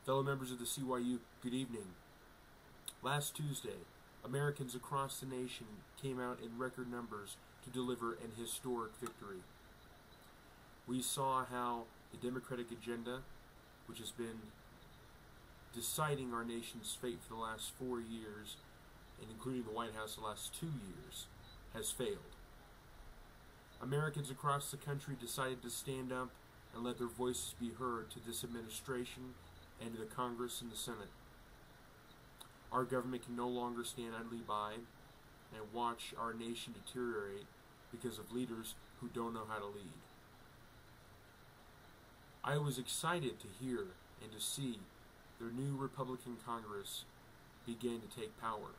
Fellow members of the CYU, good evening. Last Tuesday, Americans across the nation came out in record numbers to deliver an historic victory. We saw how the Democratic agenda, which has been deciding our nation's fate for the last 4 years, and including the White House the last 2 years, has failed. Americans across the country decided to stand up and let their voices be heard to this administration and to the Congress and the Senate. Our government can no longer stand idly by and watch our nation deteriorate because of leaders who don't know how to lead. I was excited to hear and to see their new Republican Congress begin to take power.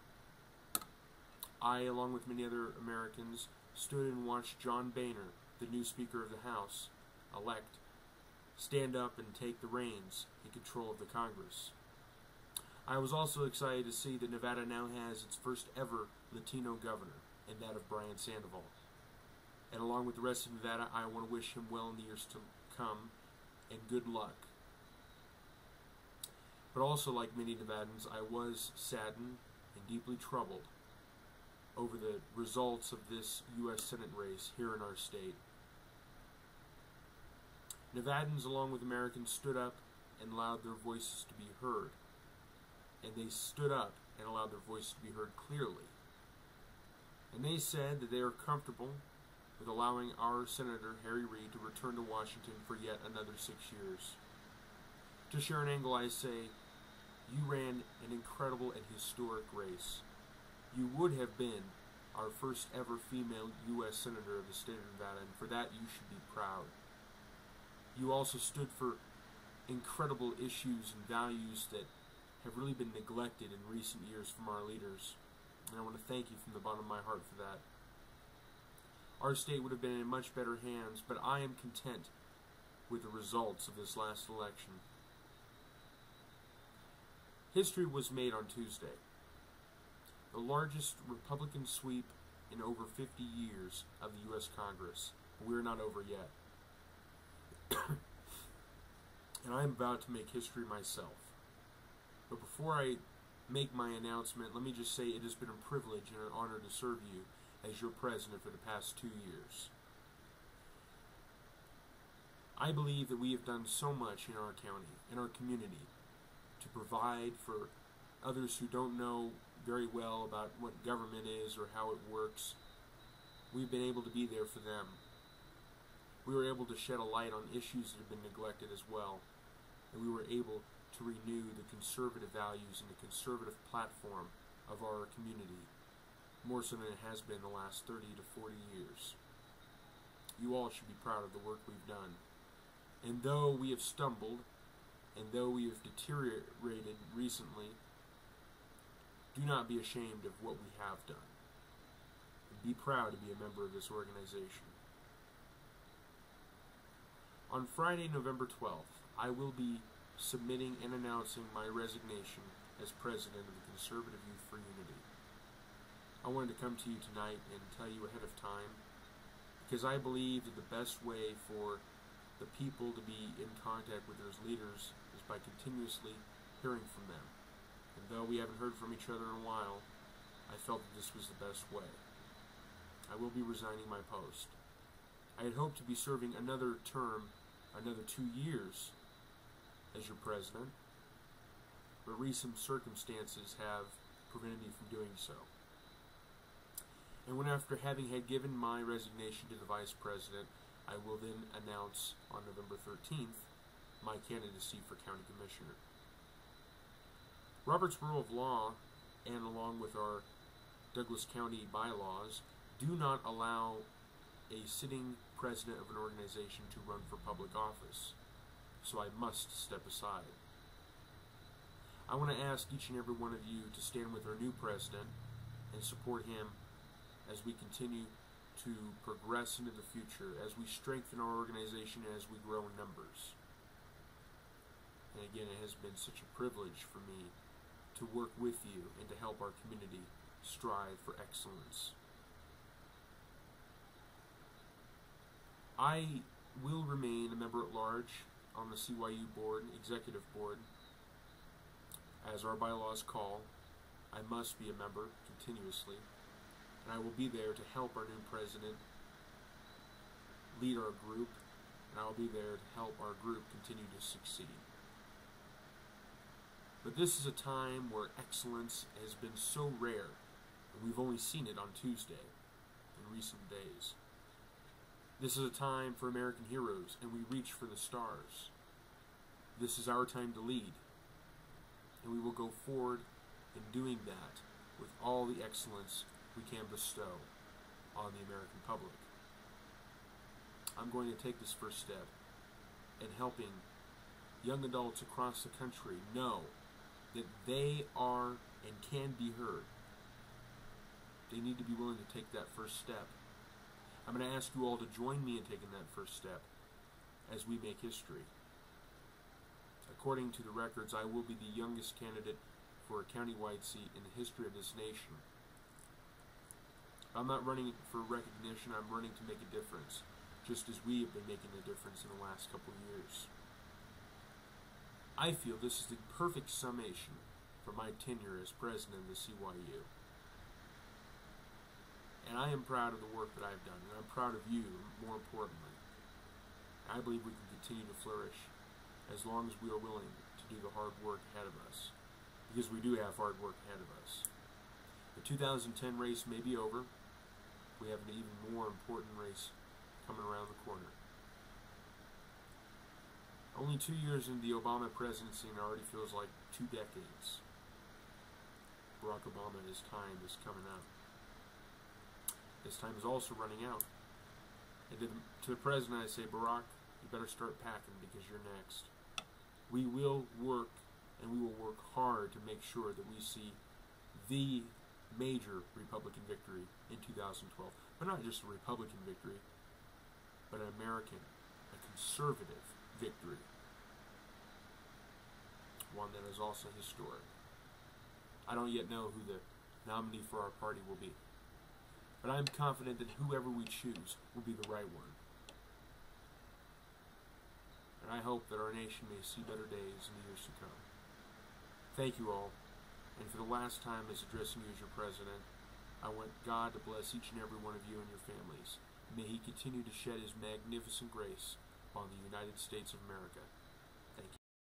I, along with many other Americans, stood and watched John Boehner, the new Speaker of the House, elect, stand up and take the reins in control of the Congress. I was also excited to see that Nevada now has its first ever Latino governor, and that of Brian Sandoval. And along with the rest of Nevada, I want to wish him well in the years to come, and good luck. But also, like many Nevadans, I was saddened and deeply troubled over the results of this U.S. Senate race here in our state. Nevadans, along with Americans, stood up and allowed their voices to be heard. And they stood up and allowed their voices to be heard clearly. And they said that they are comfortable with allowing our Senator, Harry Reid, to return to Washington for yet another 6 years. To Sharon Angle, I say, you ran an incredible and historic race. You would have been our first ever female U.S. Senator of the state of Nevada, and for that you should be proud. You also stood for incredible issues and values that have really been neglected in recent years from our leaders, and I want to thank you from the bottom of my heart for that. Our state would have been in much better hands, but I am content with the results of this last election. History was made on Tuesday. The largest Republican sweep in over 50 years of the U.S. Congress. We're not over yet. And I'm about to make history myself. But before I make my announcement, let me just say it has been a privilege and an honor to serve you as your president for the past 2 years. I believe that we have done so much in our county, in our community, to provide for others who don't know very well about what government is or how it works. We've been able to be there for them. We were able to shed a light on issues that have been neglected as well. And we were able to renew the conservative values and the conservative platform of our community, more so than it has been the last 30 to 40 years. You all should be proud of the work we've done. And though we have stumbled, and though we have deteriorated recently, do not be ashamed of what we have done. And be proud to be a member of this organization. On Friday, November 12th, I will be submitting and announcing my resignation as president of the Conservative Youth for Unity. I wanted to come to you tonight and tell you ahead of time, because I believe that the best way for the people to be in contact with those leaders is by continuously hearing from them. And though we haven't heard from each other in a while, I felt that this was the best way. I will be resigning my post. I had hoped to be serving another term, another 2 years as your president, but recent circumstances have prevented me from doing so. And when, after having had given my resignation to the vice president, I will then announce on November 13th my candidacy for county commissioner. Robert's Rule of Law, and along with our Douglas County bylaws, do not allow a sitting president of an organization to run for public office, so I must step aside. I want to ask each and every one of you to stand with our new president and support him as we continue to progress into the future, as we strengthen our organization, and as we grow in numbers. And again, it has been such a privilege for me to work with you and to help our community strive for excellence. I will remain a member at large on the CYU board, executive board, As our bylaws call, I must be a member continuously, and I will be there to help our new president lead our group, and I will be there to help our group continue to succeed. But this is a time where excellence has been so rare, and we've only seen it on Tuesday in recent days. This is a time for American heroes, and we reach for the stars. This is our time to lead, and we will go forward in doing that with all the excellence we can bestow on the American public. I'm going to take this first step in helping young adults across the country know that they are and can be heard. They need to be willing to take that first step. I'm going to ask you all to join me in taking that first step as we make history. According to the records, I will be the youngest candidate for a countywide seat in the history of this nation. I'm not running for recognition, I'm running to make a difference, just as we have been making a difference in the last couple of years. I feel this is the perfect summation for my tenure as president of the CYU. And I am proud of the work that I've done, and I'm proud of you, more importantly. I believe we can continue to flourish as long as we are willing to do the hard work ahead of us, because we do have hard work ahead of us. The 2010 race may be over. We have an even more important race coming around the corner. Only 2 years into the Obama presidency, and it already feels like 2 decades. Barack Obama, his time is coming up. His time is also running out. And to the president, I say, Barack, you better start packing because you're next. We will work, and we will work hard to make sure that we see the major Republican victory in 2012. But not just a Republican victory, but an American, a conservative victory. One that is also historic. I don't yet know who the nominee for our party will be, but I'm confident that whoever we choose will be the right one. And I hope that our nation may see better days in the years to come. Thank you all, and for the last time as addressing you as your president, I want God to bless each and every one of you and your families. May He continue to shed His magnificent grace upon the United States of America.